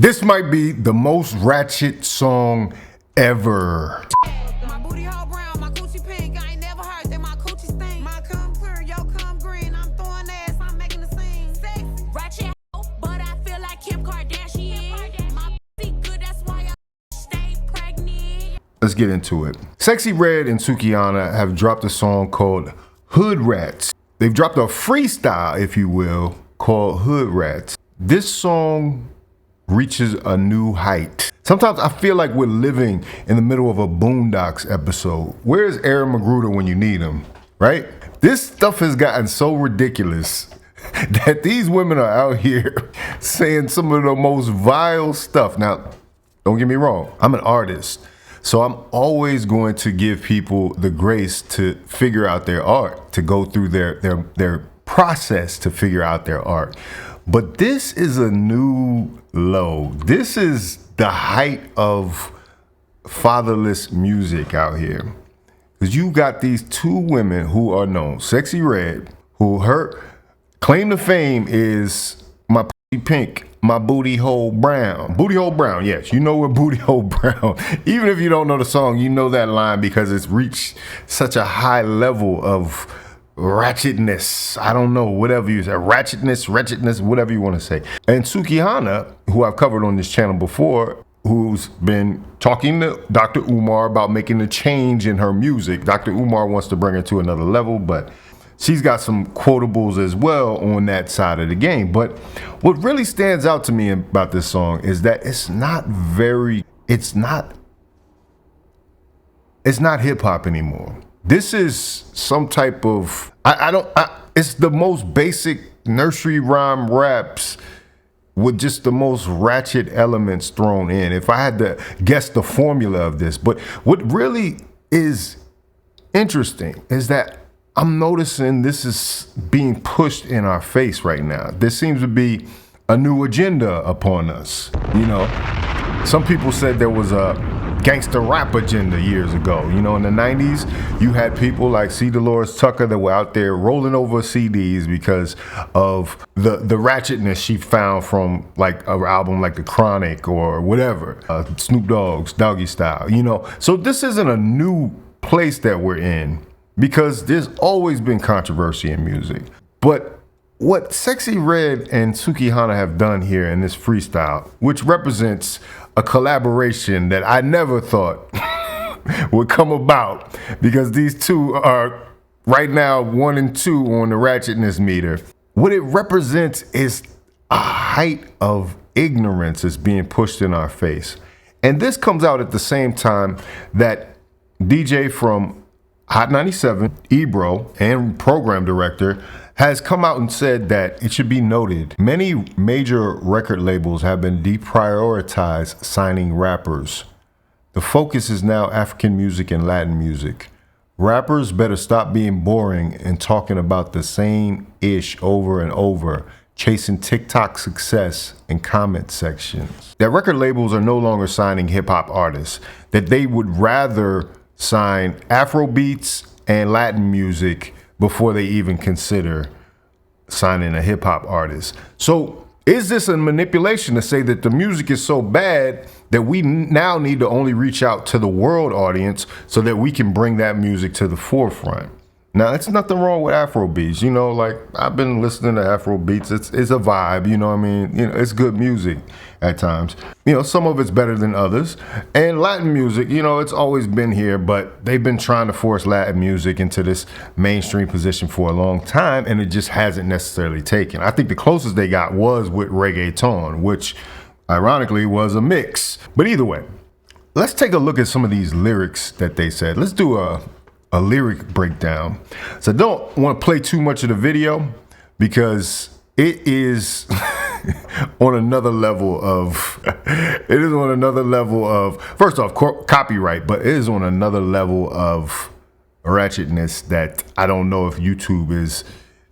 This might be the most ratchet song ever. My booty hole brown, my coochie pink. I ain't never heard that my coochie stink. My cum clear, yo cum green. I'm throwing ass, I'm making the scene. Sexy, ratchet, but I feel like Kim Kardashian. My pussy good, that's why I stay pregnant. Let's get into it. SEXYY Red and SUKIHANA have dropped a song called Hood Rats. They've dropped a freestyle, if you will, called Hood Rats. This song reaches a new height. Sometimes I feel like we're living in the middle of a Boondocks episode. Where's Aaron McGruder when you need him, right? This stuff has gotten so ridiculous that these women are out here saying some of the most vile stuff. Now, don't get me wrong, I'm an artist, so I'm always going to give people the grace to figure out their art, to go through their process to figure out their art. But this is a new low. This is the height of fatherless music out here. Because you got these two women who are known, SEXYY Red, who her claim to fame is my pussy pink, my booty hole brown. Booty hole brown, yes, you know what booty hole brown. Even if you don't know the song, you know that line because it's reached such a high level of ratchetness. I don't know, whatever you say, wretchedness, whatever you want to say. And SUKIHANA, who I've covered on this channel before, who's been talking to Dr. Umar about making a change in her music. Dr. Umar wants to bring her to another level, but she's got some quotables as well on that side of the game. But what really stands out to me about this song is that it's not hip hop anymore. This is some type of, it's the most basic nursery rhyme raps with just the most ratchet elements thrown in. If I had to guess the formula of this, but what really is interesting is that I'm noticing this is being pushed in our face right now. There seems to be a new agenda upon us. You know, some people said there was a gangster rap agenda years ago. You know, in the 90s, you had people like C. Dolores Tucker that were out there rolling over CDs because of the ratchetness she found from like an album like The Chronic or whatever, Snoop Dogg's Doggy Style, you know. So this isn't a new place that we're in because there's always been controversy in music. But what SEXYY Red and SUKIHANA have done here in this freestyle, which represents a collaboration that I never thought would come about, because these two are right now 1 and 2 on the ratchetness meter. What it represents is a height of ignorance that's being pushed in our face. And this comes out at the same time that DJ from Hot 97, Ebro, and program director has come out and said that it should be noted many major record labels have been deprioritized signing rappers. The focus is now African music and Latin music. Rappers better stop being boring and talking about the same ish over and over, chasing TikTok success and comment sections. That record labels are no longer signing hip hop artists, that they would rather sign Afro beats and Latin music before they even consider signing a hip hop artist. So is this a manipulation to say that the music is so bad that we now need to only reach out to the world audience so that we can bring that music to the forefront? Now, it's nothing wrong with Afro beats. You know, like I've been listening to Afro beats. It's a vibe, you know what I mean? You know, it's good music at times. You know, some of it's better than others. And Latin music, you know, it's always been here, but they've been trying to force Latin music into this mainstream position for a long time, and it just hasn't necessarily taken. I think the closest they got was with reggaeton, which ironically was a mix. But either way, let's take a look at some of these lyrics that they said. Let's do a lyric breakdown. So I don't want to play too much of the video because it is on another level of, first off, copyright, but it is on another level of ratchetness that I don't know if YouTube is,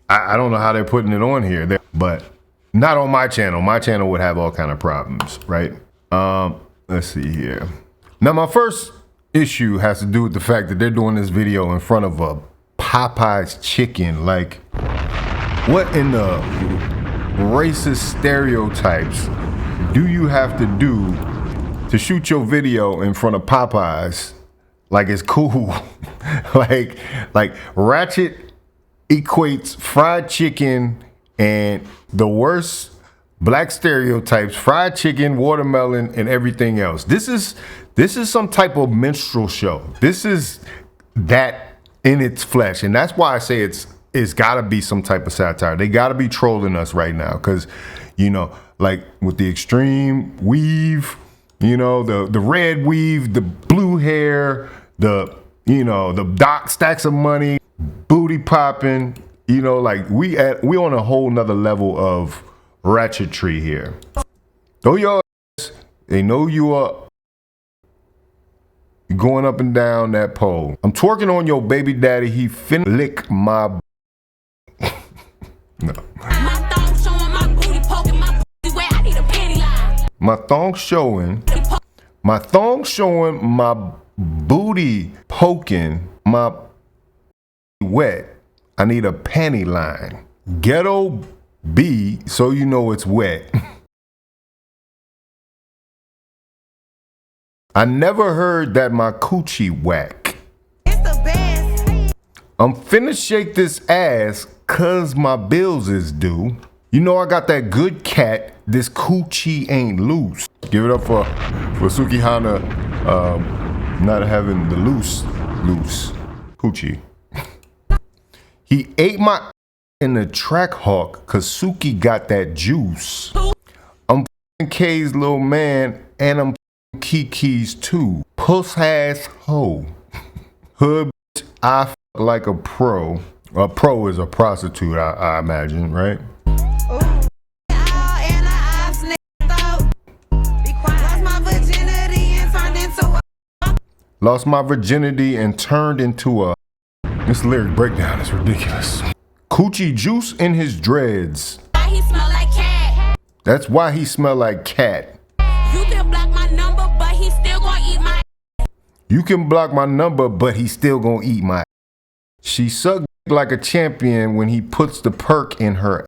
I don't know how they're putting it on here, but not on my channel. My channel would have all kind of problems, right? Let's see here. Now, my first issue has to do with the fact that they're doing this video in front of a Popeye's chicken. Like, what in the racist stereotypes do you have to do to shoot your video in front of Popeyes like it's cool? like Ratchet equates fried chicken and the worst black stereotypes: fried chicken, watermelon, and everything else. This is some type of minstrel show. This is that in its flesh, and that's why I say it's got to be some type of satire. They got to be trolling us right now, because like with the extreme weave, the red weave, the blue hair, the doc stacks of money, booty popping. Like we on a whole nother level of ratchetry here. Throw your ass. They know you are going up and down that pole. I'm twerking on your baby daddy. He finna lick my. No. My thong showing, my booty poking, my booty wet. I need a panty line. My thong showing. My booty poking, my wet. I need a panty line. Ghetto B, so you know it's wet. I never heard that my coochie whack. It's the best. I'm finna shake this ass cause my bills is due. I got that good cat. This coochie ain't loose. Give it up for SUKIHANA not having the loose coochie. He ate my in the track hawk cause Suki got that juice. I'm K's little man and I'm Kiki's too. Puss ass hoe. Hood bitch, I f like a pro. A pro is a prostitute, I imagine, right? Lost my virginity and turned into a. This lyric breakdown is ridiculous. Coochie juice in his dreads. He smell like cat. That's why he smell like cat. You can block my number, but he still gonna eat my. You can block my number, but he still gonna eat my. She sucked like a champion when he puts the perk in her.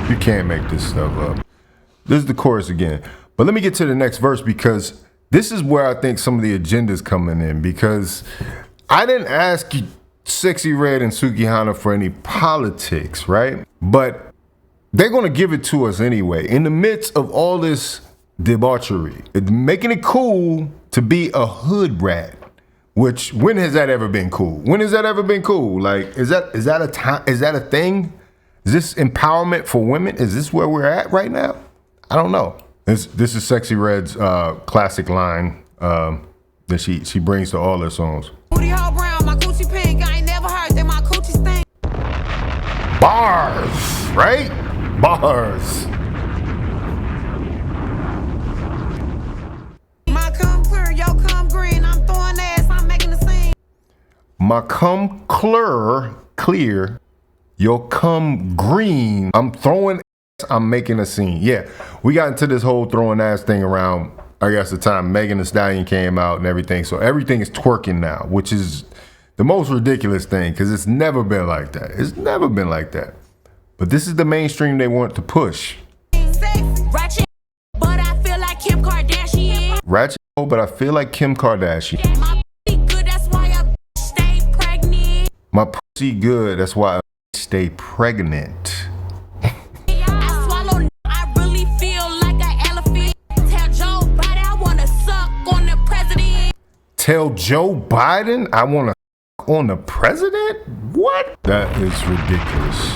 You can't make this stuff up. This is the chorus again. But let me get to the next verse, because this is where I think some of the agenda's coming in, because I didn't ask you, SEXYY Red and SUKIHANA, for any politics, right? But they're gonna give it to us anyway. In the midst of all this debauchery, making it cool to be a hood rat. Which, when has that ever been cool? When has that ever been cool? Like, is that a thing? Is this empowerment for women? Is this where we're at right now? I don't know. This is SEXYY Red's classic line that she brings to all her songs. Booty hole brown, my coochie pink. I ain't never heard that my coochie stink. Bars, right? Bars. My cum clear, yo cum green. I'm throwing ass, I'm making a scene. My cum clear, your cum green. I'm throwing ass, I'm making a scene. Yeah, we got into this whole throwing ass thing around, I guess, the time Megan Thee Stallion came out and everything. So everything is twerking now, which is the most ridiculous thing, because it's never been like that. It's never been like that. But this is the mainstream they want to push. Ratchet, but I feel like Kim Kardashian. Ratchet, but I feel like Kim Kardashian. My pussy good, that's why I stay pregnant. My pussy good, that's why I stay pregnant. I swallow, I really feel like an elephant. Tell Joe Biden I wanna suck on the president. Tell Joe Biden I want to on the president? What? That is ridiculous.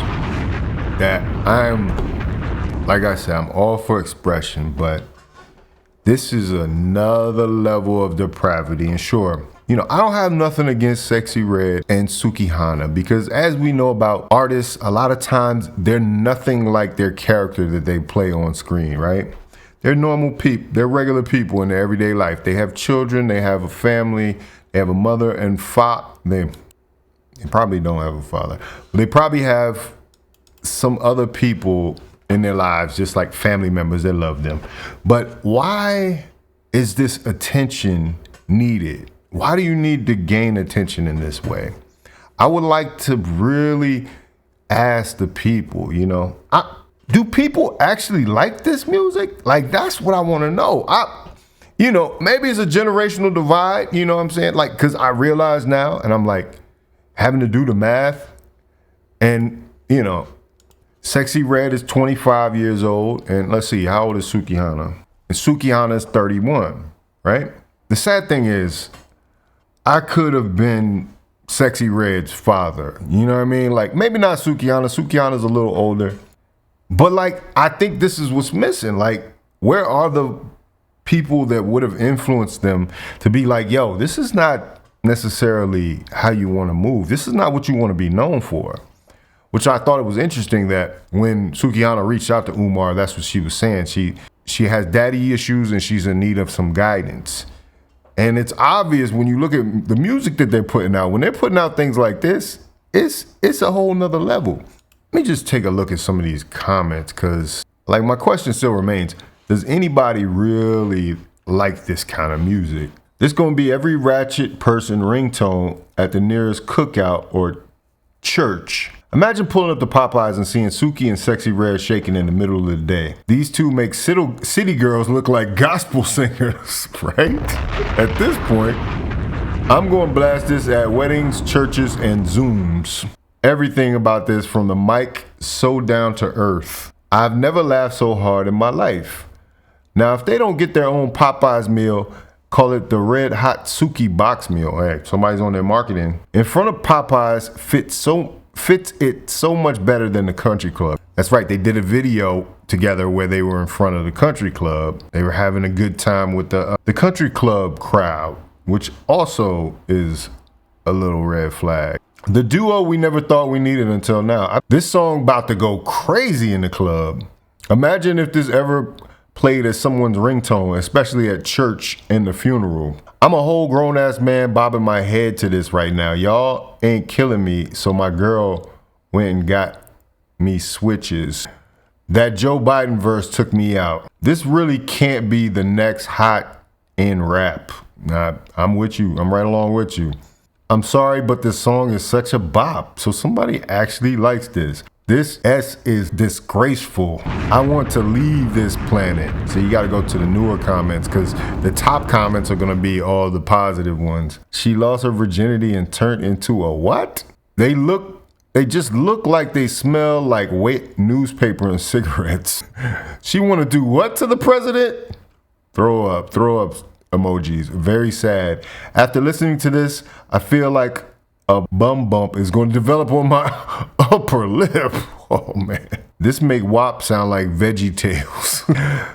That like I said, I'm all for expression, but this is another level of depravity. And sure, I don't have nothing against SEXYY Red and SUKIHANA, because as we know about artists, a lot of times they're nothing like their character that they play on screen, right? They're normal people. They're regular people in their everyday life. They have children. They have a family. They have a mother and father. They probably don't have a father. But they probably have some other people in their lives, just like family members that love them. But why is this attention needed? Why do you need to gain attention in this way? I would like to really ask the people, do people actually like this music? Like, that's what I want to know. You know, maybe it's a generational divide, you know what I'm saying? Like, because I realize now, and I'm like, having to do the math, and, you know, SEXYY Red is 25 years old, and let's see, how old is SUKIHANA? And SUKIHANA is 31, right? The sad thing is, I could have been SEXYY Red's father, you know what I mean? Like, maybe not SUKIHANA. SUKIHANA's a little older. But, like, I think this is what's missing. Like, where are the people that would have influenced them to be like, yo, this is not necessarily how you want to move. This is not what you want to be known for. Which I thought it was interesting that when SUKIHANA reached out to Umar, that's what she was saying. She has daddy issues and she's in need of some guidance. And it's obvious when you look at the music that they're putting out. When they're putting out things like this, it's a whole nother level. Let me just take a look at some of these comments, because like my question still remains, does anybody really like this kind of music? This gonna be every ratchet person ringtone at the nearest cookout or church. Imagine pulling up the Popeyes and seeing Suki and SEXYY Red shaking in the middle of the day. These two make city girls look like gospel singers, right? At this point, I'm going to blast this at weddings, churches, and Zooms. Everything about this, from the mic so down to earth. I've never laughed so hard in my life. Now, if they don't get their own Popeyes meal, call it the Red Hot Suki box meal. Hey, somebody's on their marketing. In front of Popeyes fits it so much better than the country club. That's right, they did a video together where they were in front of the country club. They were having a good time with the country club crowd, which also is a little red flag. The duo we never thought we needed until now. This song about to go crazy in the club. Imagine if this ever played as someone's ringtone, especially at church and the funeral. I'm a whole grown-ass man bobbing my head to this right now. Y'all ain't killing me, so my girl went and got me switches. That Joe Biden verse took me out. This really can't be the next hot in rap. Nah, I'm with you. I'm right along with you. I'm sorry, but this song is such a bop, so somebody actually likes this. This S is disgraceful. I want to leave this planet. So you gotta go to the newer comments, because the top comments are gonna be all the positive ones. She lost her virginity and turned into a what? They just look like they smell like wet newspaper and cigarettes. She wanna do what to the president? Throw up emojis. Very sad. After listening to this, I feel like a bum bump is going to develop on my upper lip. Oh man. This make WAP sound like Veggie Tales.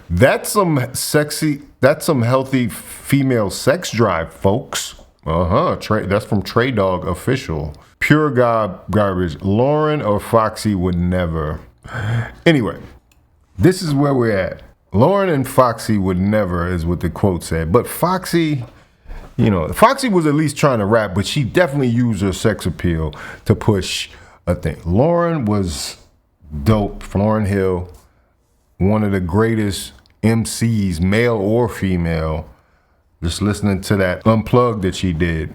That's some healthy female sex drive, folks. That's from Trey Dog Official. Pure garbage. Lauren or Foxy would never. Anyway, this is where we're at. Lauren and Foxy would never is what the quote said. But Foxy, you know, Foxy was at least trying to rap, but she definitely used her sex appeal to push a thing. Lauren was dope. Lauryn Hill, one of the greatest MCs, male or female. Just listening to that Unplugged that she did,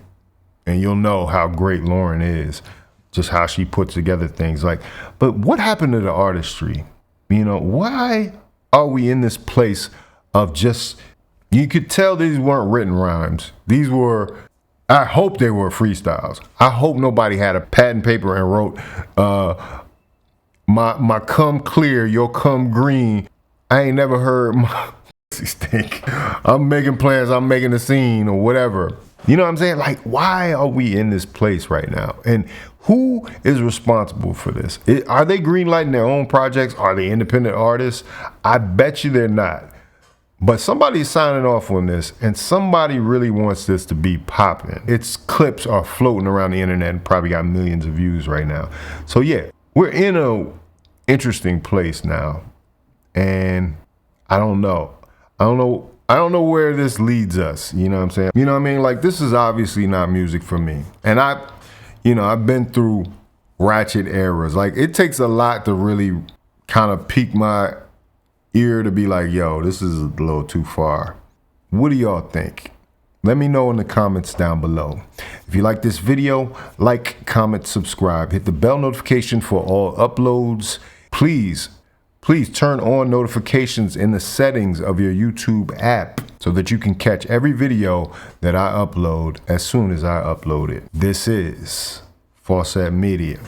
and you'll know how great Lauren is. Just how she puts together things. Like, but what happened to the artistry? You know, why are we in this place of just, you could tell these weren't written rhymes. These were, I hope they were freestyles. I hope nobody had a pad and paper and wrote, my come clear, your come green. I ain't never heard my stink. I'm making plans, I'm making a scene or whatever. You know what I'm saying? Like, why are we in this place right now? And who is responsible for this? Are they greenlighting their own projects? Are they independent artists? I bet you they're not. But somebody's signing off on this, and somebody really wants this to be popping. Its clips are floating around the internet and probably got millions of views right now. So yeah, we're in a interesting place now. And I don't know where this leads us. You know what I'm saying? You know what I mean? Like, this is obviously not music for me. And I've been through ratchet eras. Like, it takes a lot to really kind of pique my ear to be like, yo, this is a little too far. What do y'all think? Let me know in the comments down below. If you like this video, like, comment, subscribe. Hit the bell notification for all uploads. Please Please turn on notifications in the settings of your YouTube app so that you can catch every video that I upload as soon as I upload it. This is Faucette Media.